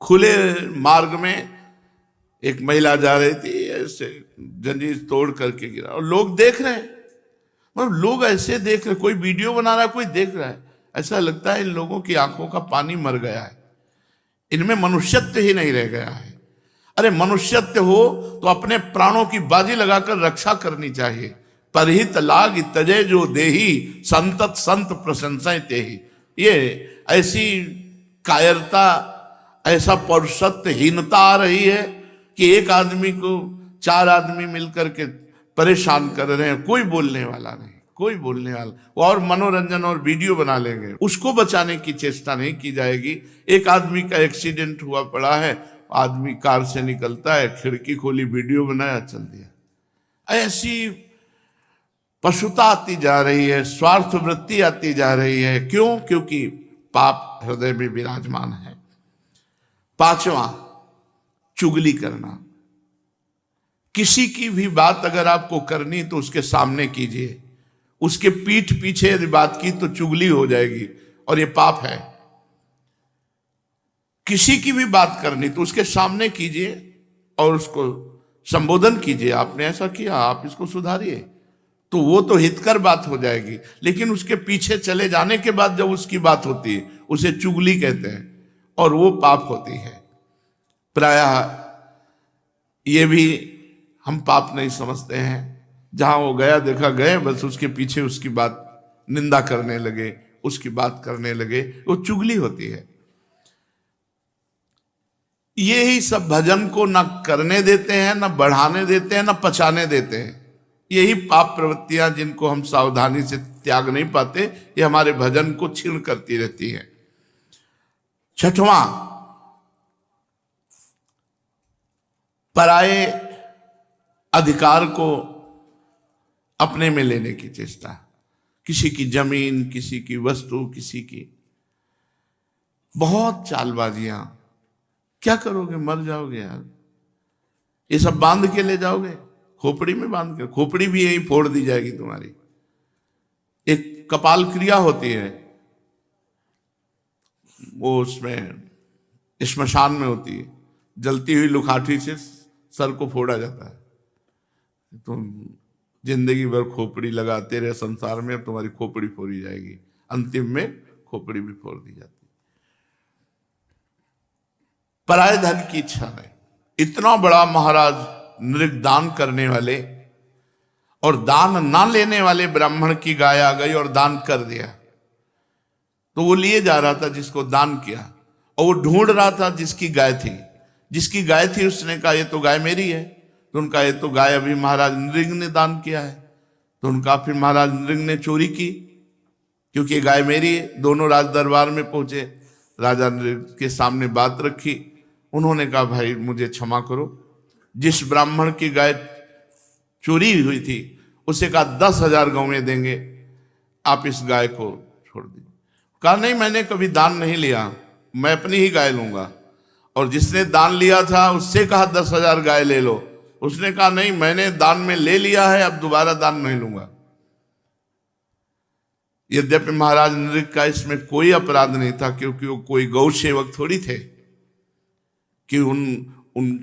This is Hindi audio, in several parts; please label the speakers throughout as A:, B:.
A: खुले मार्ग में एक महिला जा रही थी, ऐसे जंजीर तोड़ करके गिरा और लोग देख रहे हैं। मतलब लोग ऐसे देख रहे, कोई वीडियो बना रहा है, कोई देख रहा है। ऐसा लगता है इन लोगों की आंखों का पानी मर गया है, इनमें मनुष्यत्व ही नहीं रह गया है। अरे मनुष्यत्व हो तो अपने प्राणों की बाजी लगाकर रक्षा करनी चाहिए। परहित लाग तजय जो देही, संतत संत प्रशंसा तेही। ये ऐसी कायरता, ऐसा पौरुषत्वहीनता आ रही है कि एक आदमी को 4 आदमी मिलकर के परेशान कर रहे हैं, कोई बोलने वाला नहीं, कोई बोलने वाला, और मनोरंजन और वीडियो बना लेंगे। उसको बचाने की चेष्टा नहीं की जाएगी। एक आदमी का एक्सीडेंट हुआ पड़ा है, आदमी कार से निकलता है, खिड़की खोली, वीडियो बनाया, चल दिया। ऐसी पशुता आती जा रही है, स्वार्थ वृत्ति आती जा रही है। क्यों? क्योंकि पाप हृदय में विराजमान है। 5वां, चुगली करना। किसी की भी बात अगर आपको करनी तो उसके सामने कीजिए, उसके पीठ पीछे यदि बात की तो चुगली हो जाएगी और ये पाप है। किसी की भी बात करनी तो उसके सामने कीजिए और उसको संबोधन कीजिए, आपने ऐसा किया, आप इसको सुधारिए, तो वो तो हितकर बात हो जाएगी। लेकिन उसके पीछे चले जाने के बाद जब उसकी बात होती है, उसे चुगली कहते हैं और वो पाप होती है। प्रायः ये भी हम पाप नहीं समझते हैं। जहां वो गया देखा गए, बस उसके पीछे उसकी बात निंदा करने लगे, उसकी बात करने लगे, वो चुगली होती है। यही सब भजन को न करने देते हैं, न बढ़ाने देते हैं, न पचाने देते हैं। यही पाप प्रवृत्तियां जिनको हम सावधानी से त्याग नहीं पाते, ये हमारे भजन को छीण करती रहती है। 6वां, पराये अधिकार को अपने में लेने की चेष्टा। किसी की जमीन, किसी की वस्तु, किसी की, बहुत चालबाजियां। क्या करोगे? मर जाओगे यार। ये सब बांध के ले जाओगे, खोपड़ी में बांध के, खोपड़ी भी यही फोड़ दी जाएगी तुम्हारी। एक कपाल क्रिया होती है, वो उसमें श्मशान में होती है, जलती हुई लुखाठी से सर को फोड़ा जाता है। तुम जिंदगी भर खोपड़ी लगाते रहे संसार में, अब तुम्हारी खोपड़ी फोड़ी जाएगी, अंतिम में खोपड़ी भी फोड़ दी जाती। पराये धन की इच्छा नहीं। इतना बड़ा महाराज नृगदान करने वाले और दान ना लेने वाले ब्राह्मण की गाय आ गई और दान कर दिया, तो वो लिए जा रहा था जिसको दान किया, और वो ढूंढ रहा था जिसकी गाय थी। जिसकी गाय थी उसने कहा ये तो गाय मेरी है। तो उनका ये तो गाय अभी महाराज नृग ने दान किया है। तो उनका फिर महाराज नृग ने चोरी की, क्योंकि ये गाय मेरी है। दोनों राज दरबार में पहुंचे, राजा नृग के सामने बात रखी। उन्होंने कहा भाई मुझे क्षमा करो, जिस ब्राह्मण की गाय चोरी हुई थी उसे कहा 10,000 गौवें देंगे, आप इस गाय को छोड़ दीजिए। कहा नहीं, मैंने कभी दान नहीं लिया, मैं अपनी ही गाय लूंगा। और जिसने दान लिया था उससे कहा 10,000 गाय ले लो, उसने कहा नहीं, मैंने दान में ले लिया है, अब दोबारा दान नहीं लूंगा। यद्यपि महाराज नृग का इसमें कोई अपराध नहीं था, क्योंकि वो कोई गौ सेवक थोड़ी थे कि उन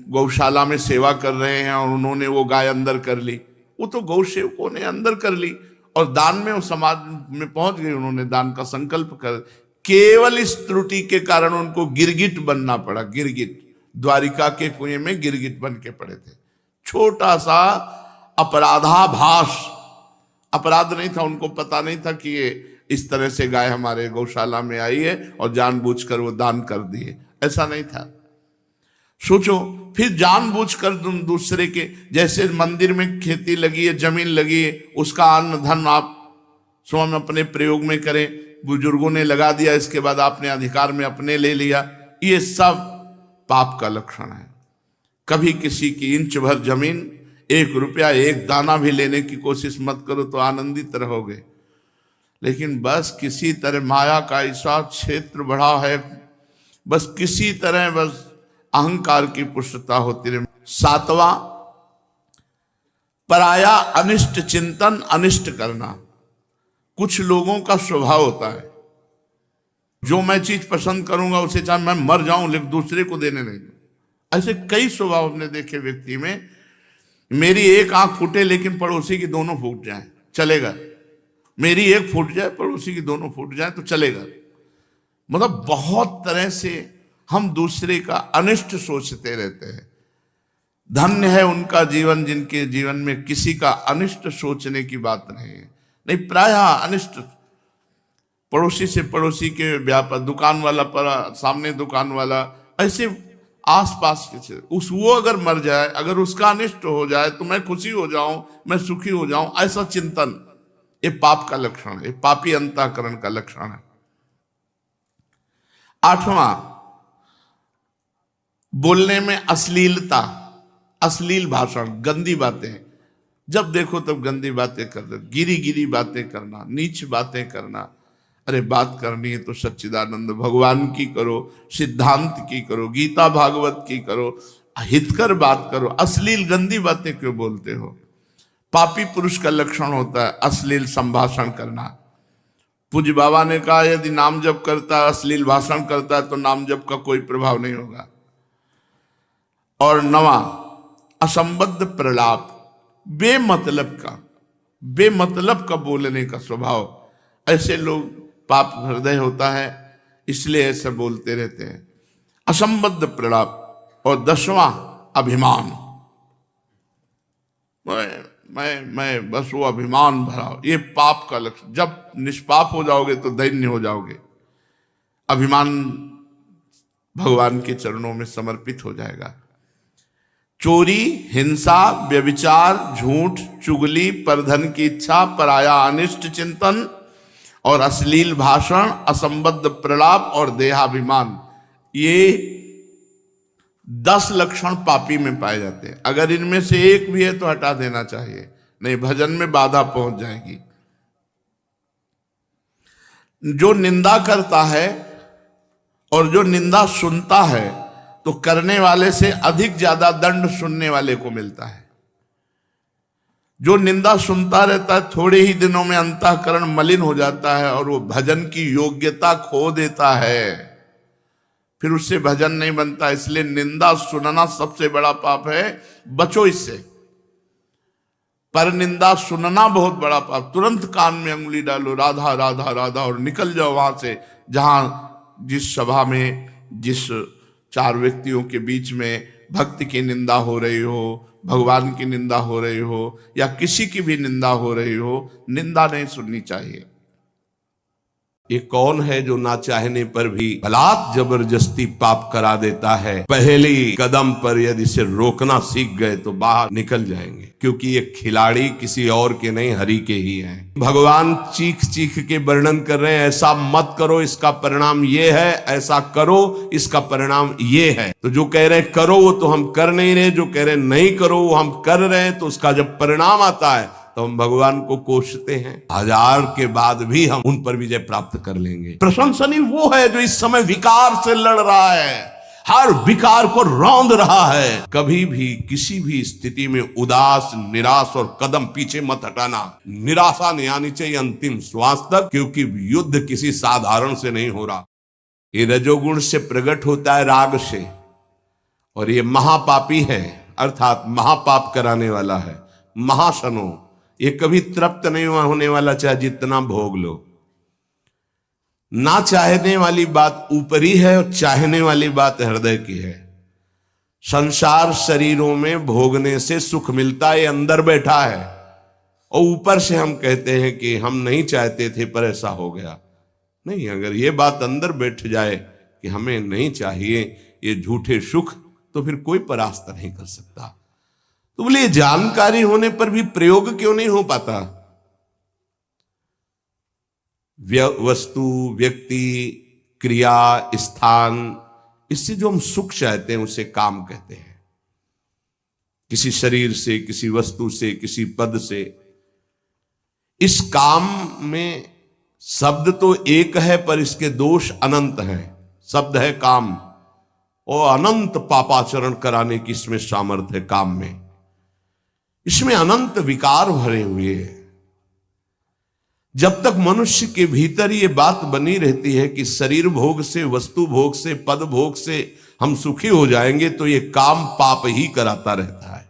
A: गौशाला में सेवा कर रहे हैं और उन्होंने वो गाय अंदर कर ली। वो तो गौ सेवकों ने अंदर कर ली और दान में वो समाज में पहुंच गए, उन्होंने दान का संकल्प कर। केवल इस त्रुटि के कारण उनको गिरगिट बनना पड़ा। गिरगिट, द्वारिका के कुएं में गिरगिट बन के पड़े थे। छोटा सा अपराधाभास, अपराध नहीं था, उनको पता नहीं था कि ये इस तरह से गाय हमारे गौशाला में आई है और जानबूझकर वो दान कर दिए, ऐसा नहीं था। सोचो, फिर जानबूझकर तुम दूसरे के, जैसे मंदिर में खेती लगी है, जमीन लगी है, उसका अन्न धन आप स्वयं अपने प्रयोग में करें, बुजुर्गों ने लगा दिया, इसके बाद आपने अधिकार में अपने ले लिया, ये सब पाप का लक्षण है। कभी किसी की इंच भर जमीन, 1 रुपया, 1 दाना भी लेने की कोशिश मत करो, तो आनंदित रहोगे। लेकिन बस किसी तरह माया का ऐसा क्षेत्र बढ़ा है, बस किसी तरह बस अहंकार की पुष्टता होती रहे। 7वां, पराया अनिष्ट चिंतन, अनिष्ट करना। कुछ लोगों का स्वभाव होता है जो मैं चीज पसंद करूंगा उसे चाहे मैं मर जाऊं लेकिन दूसरे को देने नहीं दूं। ऐसे कई स्वभाव हमने देखे व्यक्ति में। मेरी एक आंख फूटे लेकिन पड़ोसी की दोनों फूट जाए चलेगा, मेरी एक फूट जाए पड़ोसी की दोनों फूट जाए तो चलेगा। मतलब बहुत तरह से हम दूसरे का अनिष्ट सोचते रहते हैं। धन्य है उनका जीवन जिनके जीवन में किसी का अनिष्ट सोचने की बात नहीं है। नहीं, प्रायः अनिष्ट, पड़ोसी से पड़ोसी के व्यापार, दुकान वाला पर सामने दुकान वाला, ऐसे आसपास के उस वो अगर मर जाए, अगर उसका अनिष्ट हो जाए तो मैं खुशी हो जाऊं, मैं सुखी हो जाऊं, ऐसा चिंतन ये पाप का लक्षण है, पापी अंतःकरण का लक्षण है। 8वां, बोलने में अश्लीलता, अश्लील भाषण, गंदी बातें। जब देखो तब गंदी बातें कर रहे, गिरी गिरी बातें करना, नीच बातें करना। अरे बात करनी है तो सच्चिदानंद भगवान की करो, सिद्धांत की करो, गीता भागवत की करो, हितकर बात करो। अश्लील गंदी बातें क्यों बोलते हो? पापी पुरुष का लक्षण होता है अश्लील संभाषण करना। पूज्य बाबा ने कहा यदि नाम जप करता है, अश्लील भाषण करता है तो नाम जप का कोई प्रभाव नहीं होगा। और 9वां, असंबद्ध प्रलाप, बेमतलब का बोलने का स्वभाव। ऐसे लोग पाप हृदय होता है, इसलिए ऐसे बोलते रहते हैं, असंबद्ध प्रलाप। और 10वां, अभिमान। मैं बस वो अभिमान भरा, ये पाप का लक्षण। जब निष्पाप हो जाओगे तो दैन्य हो जाओगे। अभिमान भगवान के चरणों में समर्पित हो जाएगा। चोरी, हिंसा, व्यभिचार, झूठ, चुगली, परधन की इच्छा, पराया अनिष्ट चिंतन और अश्लील भाषण, असंबद्ध प्रलाप और देहाभिमान, ये 10 लक्षण पापी में पाए जाते हैं। अगर इनमें से एक भी है तो हटा देना चाहिए, नहीं भजन में बाधा पहुंच जाएगी। जो निंदा करता है और जो निंदा सुनता है तो करने वाले से अधिक ज्यादा दंड सुनने वाले को मिलता है। जो निंदा सुनता रहता है थोड़े ही दिनों में अंतःकरण मलिन हो जाता है और वो भजन की योग्यता खो देता है, फिर उससे भजन नहीं बनता। इसलिए निंदा सुनना सबसे बड़ा पाप है, बचो इससे। पर निंदा सुनना बहुत बड़ा पाप। तुरंत कान में अंगुली डालो, राधा राधा राधा, और निकल जाओ वहां से। जहां जिस सभा में जिस 4 व्यक्तियों के बीच में भक्ति की निंदा हो रही हो, भगवान की निंदा हो रही हो या किसी की भी निंदा हो रही हो, निंदा नहीं सुननी चाहिए।
B: ये कौन है जो ना चाहने पर भी बलात् जबरदस्ती पाप करा देता है? पहली कदम पर यदि इसे रोकना सीख गए तो बाहर निकल जाएंगे, क्योंकि ये खिलाड़ी किसी और के नहीं, हरि के ही हैं। भगवान चीख चीख के वर्णन कर रहे हैं, ऐसा मत करो इसका परिणाम ये है, ऐसा करो इसका परिणाम ये है। तो जो कह रहे हैं करो वो तो हम कर नहीं रहे, जो कह रहे हैं नहीं करो वो हम कर रहे हैं। तो उसका जब परिणाम आता है तो हम भगवान को कोसते हैं। 1000 के बाद भी हम उन पर विजय प्राप्त कर लेंगे। प्रशंसनीय वो है जो इस समय विकार से लड़ रहा है, हर विकार को रौंद रहा है। कभी भी किसी भी स्थिति में उदास, निराश और कदम पीछे मत हटाना। निराशा नहीं आनी चाहिए अंतिम श्वास तक, क्योंकि युद्ध किसी साधारण से नहीं हो रहा। ये रजोगुण से प्रकट होता है, राग से, और ये महापापी है, अर्थात महापाप कराने वाला है। महाशनो, ये कभी तृप्त नहीं होने वाला, चाहे जितना भोग लो। ना चाहने वाली बात ऊपरी है और चाहने वाली बात हृदय की है। संसार शरीरों में भोगने से सुख मिलता है, अंदर बैठा है, और ऊपर से हम कहते हैं कि हम नहीं चाहते थे पर ऐसा हो गया। नहीं, अगर ये बात अंदर बैठ जाए कि हमें नहीं चाहिए ये झूठे सुख, तो फिर कोई परास्त नहीं कर सकता। तो बोले जानकारी होने पर भी प्रयोग क्यों नहीं हो पाता? वस्तु, व्यक्ति, क्रिया, स्थान, इससे जो हम सुख चाहते हैं उसे काम कहते हैं। किसी शरीर से, किसी वस्तु से, किसी पद से। इस काम में शब्द तो एक है पर इसके दोष अनंत हैं। शब्द है काम, और अनंत पापाचरण कराने की इसमें सामर्थ्य है। काम में इसमें अनंत विकार भरे हुए हैं। जब तक मनुष्य के भीतर ये बात बनी रहती है कि शरीर भोग से, वस्तु भोग से, पद भोग से हम सुखी हो जाएंगे, तो ये काम पाप ही कराता रहता है।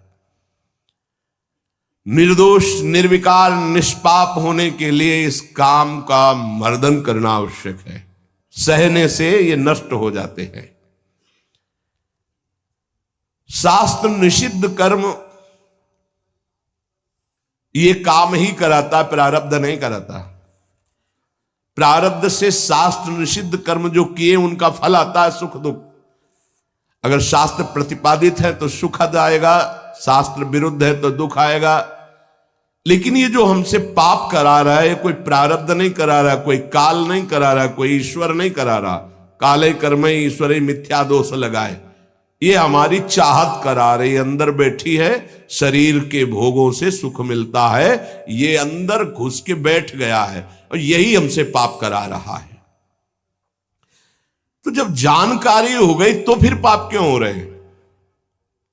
B: निर्दोष, निर्विकार, निष्पाप होने के लिए इस काम का मर्दन करना आवश्यक है। सहने से ये नष्ट हो जाते हैं। शास्त्र निषिद्ध कर्म ये काम ही कराता, प्रारब्ध नहीं कराता। प्रारब्ध से शास्त्र निषिद्ध कर्म जो किए उनका फल आता है सुख दुख। अगर शास्त्र प्रतिपादित है तो सुख आएगा, शास्त्र विरुद्ध है तो दुख आएगा। लेकिन ये जो हमसे पाप करा रहा है, कोई प्रारब्ध नहीं करा रहा, कोई काल नहीं करा रहा, कोई ईश्वर नहीं करा रहा। काले कर्म ईश्वरे मिथ्या दोष लगाए, ये हमारी चाहत करा रही, अंदर बैठी है, शरीर के भोगों से सुख मिलता है, ये अंदर घुस के बैठ गया है और यही हमसे पाप करा रहा है। तो जब जानकारी हो गई तो फिर पाप क्यों हो रहे हैं?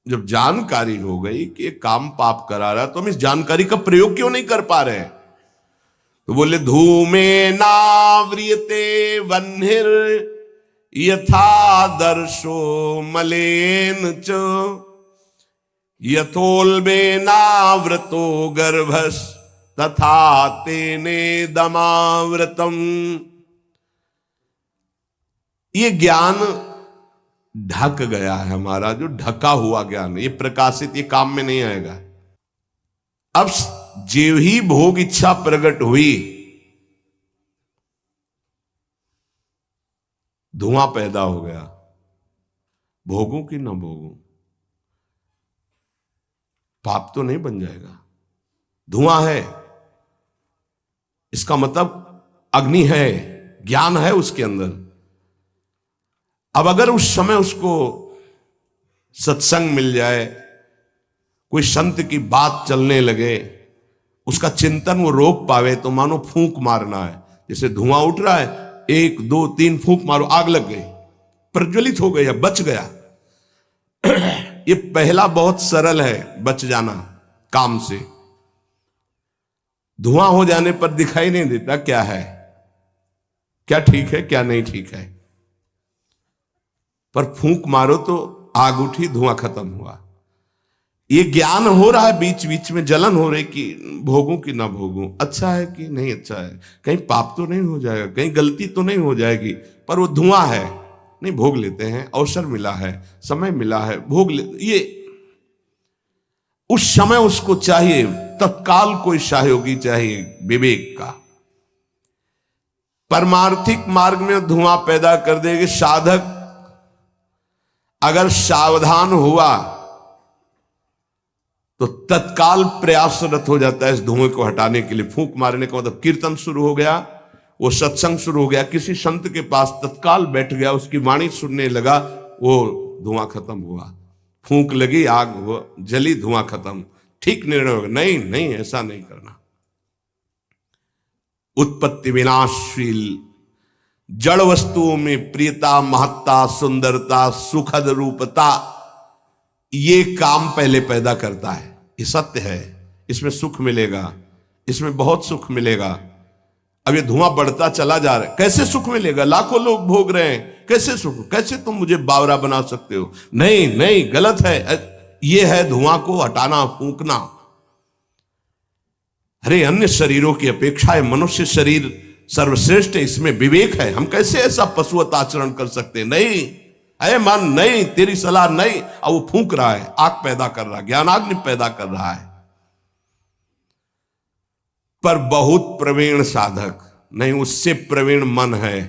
B: जब जानकारी हो गई कि ये काम पाप करा रहा है तो हम इस जानकारी का प्रयोग क्यों नहीं कर पा रहे हैं? तो बोले धूमे नाव्रियते वह्निर यथा दर्शो मलेन च यथोल्बेनावृतो गर्भस तथा तेने दमावृतम। ये ज्ञान ढक गया है हमारा, जो ढका हुआ ज्ञान, ये प्रकाशित, ये काम में नहीं आएगा। अब जो ही भोग इच्छा प्रकट हुई, धुआं पैदा हो गया। भोगों की ना भोगों, पाप तो नहीं बन जाएगा। धुआं है, इसका मतलब अग्नि है, ज्ञान है उसके अंदर। अब अगर उस समय उसको सत्संग मिल जाए, कोई संत की बात चलने लगे, उसका चिंतन वो रोक पावे, तो मानो फूंक मारना है। जैसे धुआं उठ रहा है, 1 2 3 फूंक मारो, आग लग गई, प्रज्वलित हो गया, बच गया। ये पहला बहुत सरल है, बच जाना काम से। धुआं हो जाने पर दिखाई नहीं देता क्या है, क्या ठीक है, क्या नहीं ठीक है। पर फूंक मारो तो आग उठी, धुआं खत्म हुआ। ये ज्ञान हो रहा है, बीच बीच में जलन हो रही कि भोगूं कि ना भोगूं, अच्छा है कि नहीं अच्छा है, कहीं पाप तो नहीं हो जाएगा, कहीं गलती तो नहीं हो जाएगी। पर वो धुआं है, नहीं भोग लेते हैं, अवसर मिला है, समय मिला है, भोग ले। ये उस समय उसको चाहिए, तत्काल कोई सहयोगी चाहिए विवेक का। परमार्थिक मार्ग में धुआं पैदा कर देगी। साधक अगर सावधान हुआ तो तत्काल प्रयासरत हो जाता है इस धुएं को हटाने के लिए। फूंक मारने का मतलब कीर्तन शुरू हो गया, वो सत्संग शुरू हो गया, किसी संत के पास तत्काल बैठ गया, उसकी वाणी सुनने लगा, वो धुआं खत्म हुआ। फूंक लगी, आग जली, धुआं खत्म, ठीक निर्णय होगा। नहीं नहीं, ऐसा नहीं करना। उत्पत्ति विनाशशील जड़ वस्तुओं में प्रियता, महत्ता, सुंदरता, सुखद रूपता, ये काम पहले पैदा करता है। ये सत्य है, इसमें सुख मिलेगा, इसमें बहुत सुख मिलेगा। अब ये धुआं बढ़ता चला जा रहा है, कैसे सुख मिलेगा? लाखों लोग भोग रहे हैं, कैसे सुख? कैसे तुम मुझे बावरा बना सकते हो? नहीं नहीं, गलत है। ये है धुआं को हटाना, फूंकना। अरे अन्य शरीरों की अपेक्षा मनुष्य शरीर सर्वश्रेष्ठ है, इसमें विवेक है। हम कैसे ऐसा पशुवत आचरण कर सकते हैं? नहीं, अरे मन नहीं, तेरी सलाह नहीं। अब वो फूंक रहा है, आग पैदा कर रहा है, ज्ञानाग्नि पैदा कर रहा है। पर बहुत प्रवीण साधक नहीं, उससे प्रवीण मन है,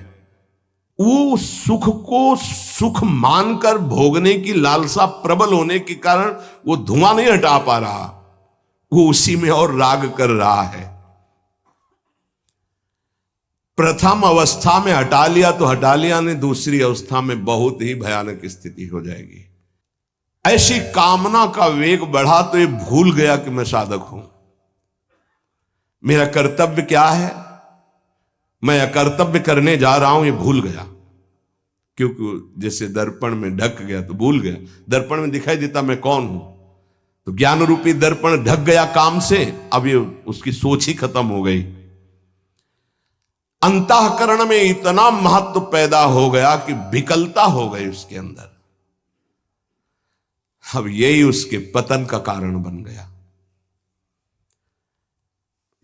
B: वो सुख को सुख मानकर भोगने की लालसा प्रबल होने के कारण वो धुआं नहीं हटा पा रहा, वो उसी में और राग कर रहा है। प्रथम अवस्था में हटा लिया तो हटा लिया, नहीं दूसरी अवस्था में बहुत ही भयानक स्थिति हो जाएगी। ऐसी कामना का वेग बढ़ा तो ये भूल गया कि मैं साधक हूं, मेरा कर्तव्य क्या है, मैं अकर्तव्य करने जा रहा हूं, ये भूल गया। क्योंकि जैसे दर्पण में ढक गया तो भूल गया, दर्पण में दिखाई देता मैं कौन हूं, तो ज्ञान रूपी दर्पण ढक गया काम से, अब ये उसकी सोच ही खत्म हो गई। अंतःकरण में इतना महत्व पैदा हो गया कि विकलता हो गई उसके अंदर। अब यही उसके पतन का कारण बन गया।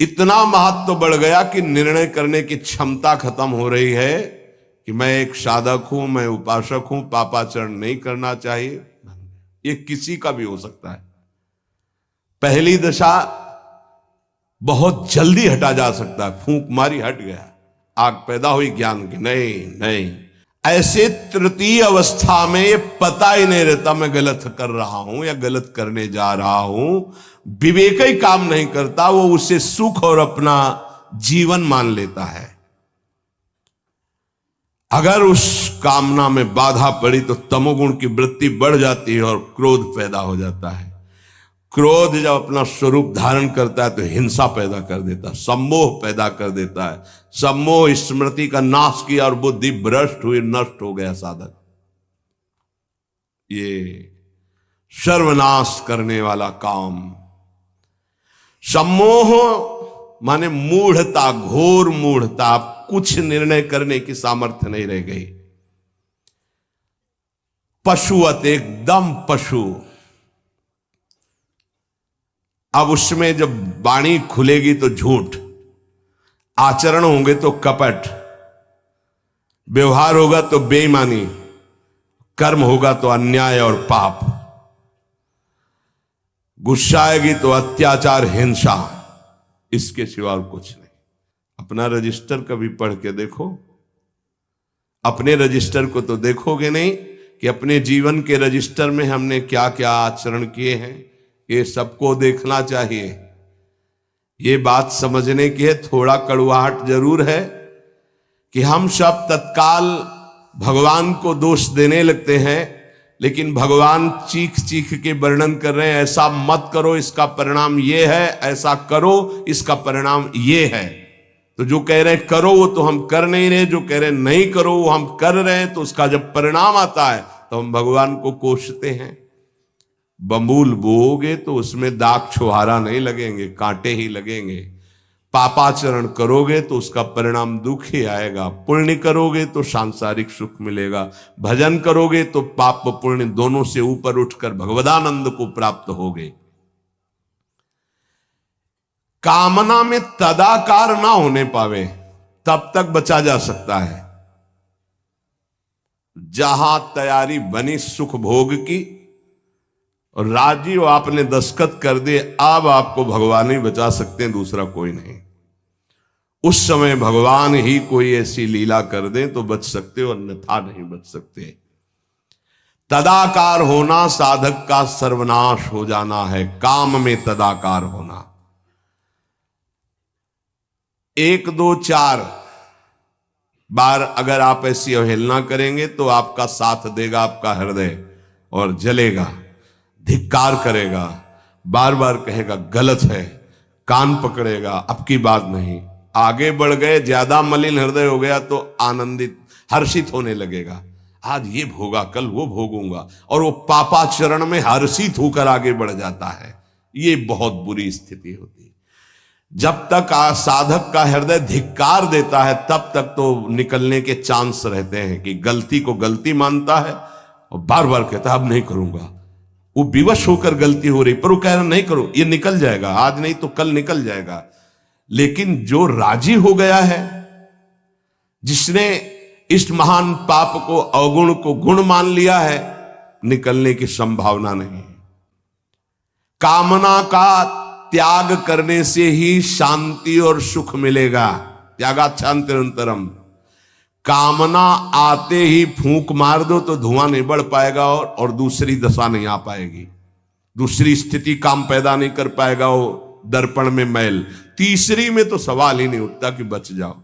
B: इतना महत्व बढ़ गया कि निर्णय करने की क्षमता खत्म हो रही है कि मैं एक साधक हूं, मैं उपासक हूं, पापाचरण नहीं करना चाहिए। ये किसी का भी हो सकता है। पहली दशा बहुत जल्दी हटा जा सकता है, फूंक मारी हट गया, आग पैदा हुई ज्ञान की, नहीं नहीं। ऐसे तृतीय अवस्था में ये पता ही नहीं रहता मैं गलत कर रहा हूं या गलत करने जा रहा हूं, विवेक ही काम नहीं करता, वो उसे सुख और अपना जीवन मान लेता है। अगर उस कामना में बाधा पड़ी तो तमोगुण की वृत्ति बढ़ जाती है और क्रोध पैदा हो जाता है। क्रोध जब अपना स्वरूप धारण करता है तो हिंसा पैदा कर देता है, सम्मोह पैदा कर देता है। सम्मोह स्मृति का नाश किया और बुद्धि भ्रष्ट हुई, नष्ट हो गया साधक। ये सर्वनाश करने वाला काम। सम्मोह माने मूढ़ता, घोर मूढ़ता, कुछ निर्णय करने की सामर्थ्य नहीं रह गई। पशुवत, एकदम पशु। अब उसमें जब वाणी खुलेगी तो झूठ, आचरण होंगे तो कपट, व्यवहार होगा तो बेईमानी, कर्म होगा तो अन्याय और पाप, गुस्सा आएगी तो अत्याचार, हिंसा, इसके सिवा और कुछ नहीं। अपना रजिस्टर कभी पढ़ के देखो। अपने रजिस्टर को तो देखोगे नहीं कि अपने जीवन के रजिस्टर में हमने क्या क्या आचरण किए हैं। ये सबको देखना चाहिए। ये बात समझने की है, थोड़ा कड़वाहट जरूर है कि हम सब तत्काल भगवान को दोष देने लगते हैं, लेकिन भगवान चीख चीख के वर्णन कर रहे हैं, ऐसा मत करो इसका परिणाम ये है, ऐसा करो इसका परिणाम ये है। तो जो कह रहे हैं करो वो तो हम कर नहीं रहे, जो कह रहे हैं नहीं करो वो हम कर रहे हैं। तो उसका जब परिणाम आता है तो हम भगवान को कोसते हैं। बंबूल बोओगे तो उसमें दाग छुहारा नहीं लगेंगे, कांटे ही लगेंगे। पापाचरण करोगे तो उसका परिणाम दुख ही आएगा। पुण्य करोगे तो सांसारिक सुख मिलेगा। भजन करोगे तो पाप पुण्य दोनों से ऊपर उठकर भगवदानंद को प्राप्त होगे। कामना में तदाकार ना होने पावे तब तक बचा जा सकता है। जहां तैयारी बनी सुख भोग की और राजी हो आपने दस्तखत कर दिए, अब आपको भगवान ही बचा सकते हैं, दूसरा कोई नहीं। उस समय भगवान ही कोई ऐसी लीला कर दे तो बच सकते हो, अन्यथा नहीं बच सकते। तदाकार होना साधक का सर्वनाश हो जाना है। काम में तदाकार होना। 1 2 4 बार अगर आप ऐसी अवहेलना करेंगे तो आपका साथ देगा आपका हृदय और जलेगा, धिक्कार करेगा, बार बार कहेगा गलत है, कान पकड़ेगा, अब की बात नहीं। आगे बढ़ गए, ज्यादा मलिन हृदय हो गया तो आनंदित हर्षित होने लगेगा, आज ये भोगा कल वो भोगूंगा, और वो पापाचरण में हर्षित होकर आगे बढ़ जाता है। ये बहुत बुरी स्थिति होती है। जब तक साधक का हृदय धिक्कार देता है तब तक तो निकलने के चांस रहते हैं कि गलती को गलती मानता है और बार बार कहता है अब नहीं करूंगा। वो विवश होकर गलती हो रही पर वो कह रहा नहीं करो, ये निकल जाएगा, आज नहीं तो कल निकल जाएगा। लेकिन जो राजी हो गया है, जिसने इस महान पाप को अवगुण को गुण मान लिया है, निकलने की संभावना नहीं है। कामना का त्याग करने से ही शांति और सुख मिलेगा। त्यागात् शांतिरंतरम। कामना आते ही फूंक मार दो तो धुआं नहीं बढ़ पाएगा और दूसरी दशा नहीं आ पाएगी, दूसरी स्थिति काम पैदा नहीं कर पाएगा। वो दर्पण में मैल, तीसरी में तो सवाल ही नहीं उठता कि बच जाओ।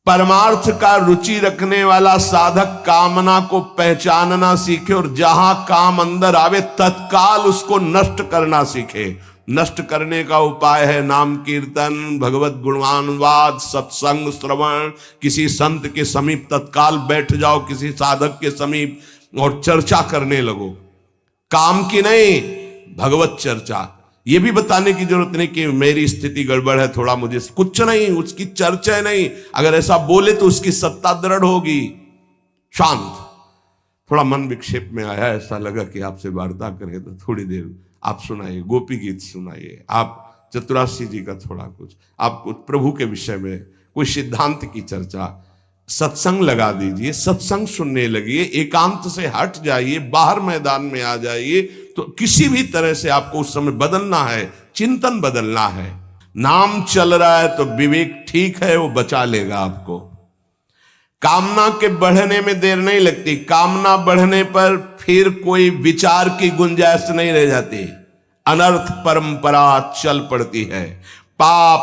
B: परमार्थ का रुचि रखने वाला साधक कामना को पहचानना सीखे और जहां काम अंदर आवे तत्काल उसको नष्ट करना सीखे। नष्ट करने का उपाय है नाम कीर्तन, भगवत गुणगानवाद, सत्संग, श्रवण। किसी संत के समीप तत्काल बैठ जाओ, किसी साधक के समीप और चर्चा करने लगो। काम की नहीं, भगवत चर्चा। ये भी बताने की जरूरत नहीं कि मेरी स्थिति गड़बड़ है, थोड़ा मुझे कुछ नहीं, उसकी चर्चा नहीं। अगर ऐसा बोले तो उसकी सत्ता दृढ़ होगी। शांत, थोड़ा मन विक्षेप में आया, ऐसा लगा कि आपसे वार्ता करें तो थोड़ी देर आप सुनाइए, गोपी गीत सुनाइए, आप चतुराशी जी का थोड़ा कुछ, आप कुछ प्रभु के विषय में कोई सिद्धांत की चर्चा, सत्संग लगा दीजिए, सत्संग सुनने लगिए, एकांत से हट जाइए, बाहर मैदान में आ जाइए। तो किसी भी तरह से आपको उस समय बदलना है, चिंतन बदलना है। नाम चल रहा है तो विवेक ठीक है, वो बचा लेगा आपको। कामना के बढ़ने में देर नहीं लगती, कामना बढ़ने पर फिर कोई विचार की गुंजाइश नहीं रह जाती, अनर्थ परंपरा चल पड़ती है। पाप